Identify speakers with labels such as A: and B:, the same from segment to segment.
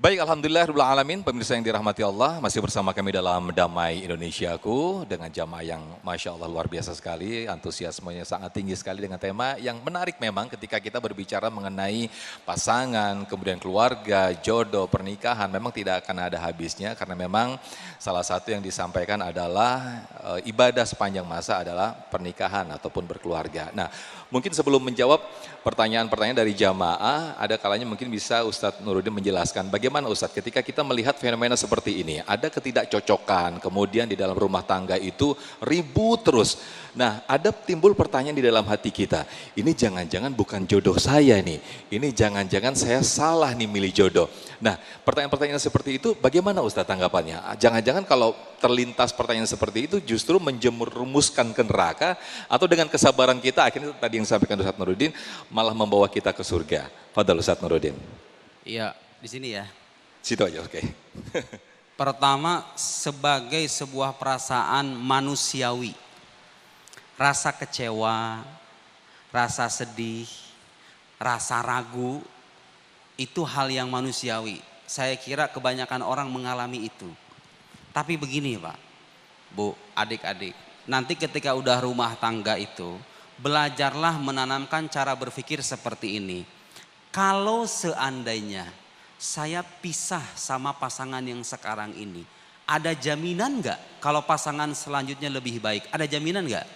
A: Baik, Alhamdulillah Rabbil Alamin, pemirsa yang dirahmati Allah, masih bersama kami dalam Damai Indonesiaku dengan jamaah yang Masya Allah luar biasa sekali, antusiasmenya sangat tinggi sekali dengan tema yang menarik memang ketika kita berbicara mengenai pasangan, kemudian keluarga, jodoh, pernikahan, memang tidak akan ada habisnya karena memang salah satu yang disampaikan adalah ibadah sepanjang masa adalah pernikahan ataupun berkeluarga. Nah, mungkin sebelum menjawab pertanyaan-pertanyaan dari jamaah, ada kalanya mungkin bisa Ustadz Nuruddin menjelaskan bagaimana Ustadz ketika kita melihat fenomena seperti ini, ada ketidakcocokan, kemudian di dalam rumah tangga itu ribut terus. Nah, ada timbul pertanyaan di dalam hati kita, ini jangan-jangan bukan jodoh saya nih, ini jangan-jangan saya salah nih milih jodoh. Nah, pertanyaan-pertanyaan seperti itu bagaimana Ustadz tanggapannya? Jangan-jangan kalau terlintas pertanyaan seperti itu justru menjerumuskan ke neraka atau dengan kesabaran kita akhirnya tadi yang disampaikan Ustadz Nuruddin malah membawa kita ke surga. Fadhal Ustadz Nuruddin.
B: Iya, di sini ya.
A: Situ aja, oke.
B: Pertama, sebagai sebuah perasaan manusiawi. Rasa kecewa, rasa sedih, rasa ragu, itu hal yang manusiawi. Saya kira kebanyakan orang mengalami itu. Tapi begini Pak, Bu, adik-adik, nanti ketika udah rumah tangga itu, belajarlah menanamkan cara berpikir seperti ini. Kalau seandainya saya pisah sama pasangan yang sekarang ini, ada jaminan nggak kalau pasangan selanjutnya lebih baik? Ada jaminan nggak?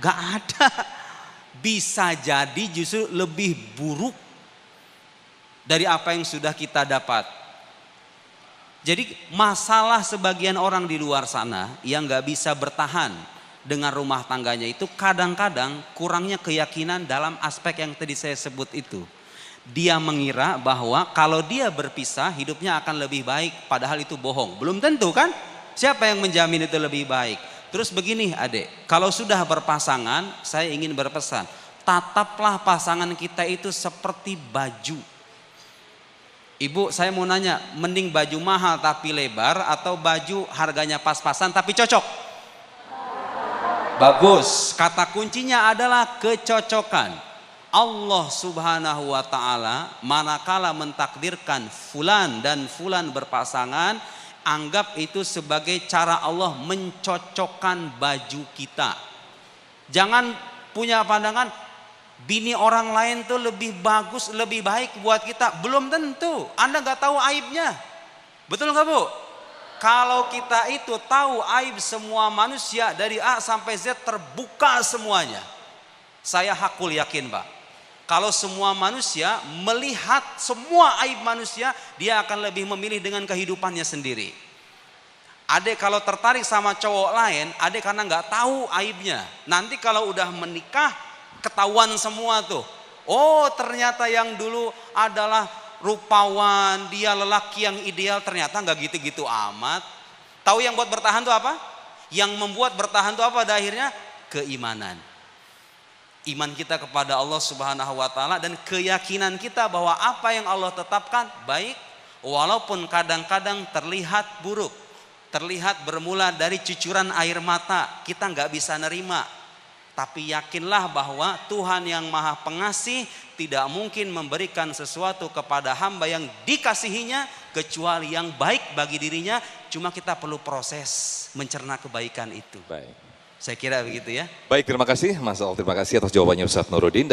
B: Nggak ada. Bisa jadi justru lebih buruk dari apa yang sudah kita dapat. Jadi masalah sebagian orang di luar sana yang nggak bisa bertahan dengan rumah tangganya itu kadang-kadang kurangnya keyakinan dalam aspek yang tadi saya sebut itu. Dia mengira bahwa kalau dia berpisah hidupnya akan lebih baik, padahal itu bohong. Belum tentu kan? Siapa yang menjamin itu lebih baik? Terus begini adik, kalau sudah berpasangan, saya ingin berpesan, tataplah pasangan kita itu seperti baju. Ibu, saya mau nanya, mending baju mahal tapi lebar atau baju harganya pas-pasan tapi cocok? Bagus. Kata kuncinya adalah kecocokan. Allah Subhanahu wa taala manakala mentakdirkan fulan dan fulan berpasangan, anggap itu sebagai cara Allah mencocokkan baju kita. Jangan punya pandangan bini orang lain tuh lebih bagus, lebih baik buat kita. Belum tentu. Anda nggak tahu aibnya. Betul nggak Bu? Kalau kita itu tahu aib semua manusia dari A sampai Z terbuka semuanya. Saya hakul yakin Pak. Kalau semua manusia melihat semua aib manusia, dia akan lebih memilih dengan kehidupannya sendiri. Adek kalau tertarik sama cowok lain, adek karena nggak tahu aibnya. Nanti kalau udah menikah, ketahuan semua tuh. Oh ternyata yang dulu adalah rupawan, dia lelaki yang ideal, ternyata nggak gitu-gitu amat. Tahu yang buat bertahan tuh apa? Yang membuat bertahan tuh apa pada akhirnya? Keimanan. Iman kita kepada Allah Subhanahu wa taala dan keyakinan kita bahwa apa yang Allah tetapkan baik walaupun kadang-kadang terlihat buruk. Terlihat bermula dari cucuran air mata, kita nggak bisa nerima. Tapi yakinlah bahwa Tuhan yang Maha Pengasih tidak mungkin memberikan sesuatu kepada hamba yang dikasihinya kecuali yang baik bagi dirinya. Cuma kita perlu proses mencerna kebaikan itu.
A: Baik.
B: Saya kira begitu ya.
A: Baik, terima kasih Mas Al, terima kasih atas jawabannya Ustadz Nuruddin.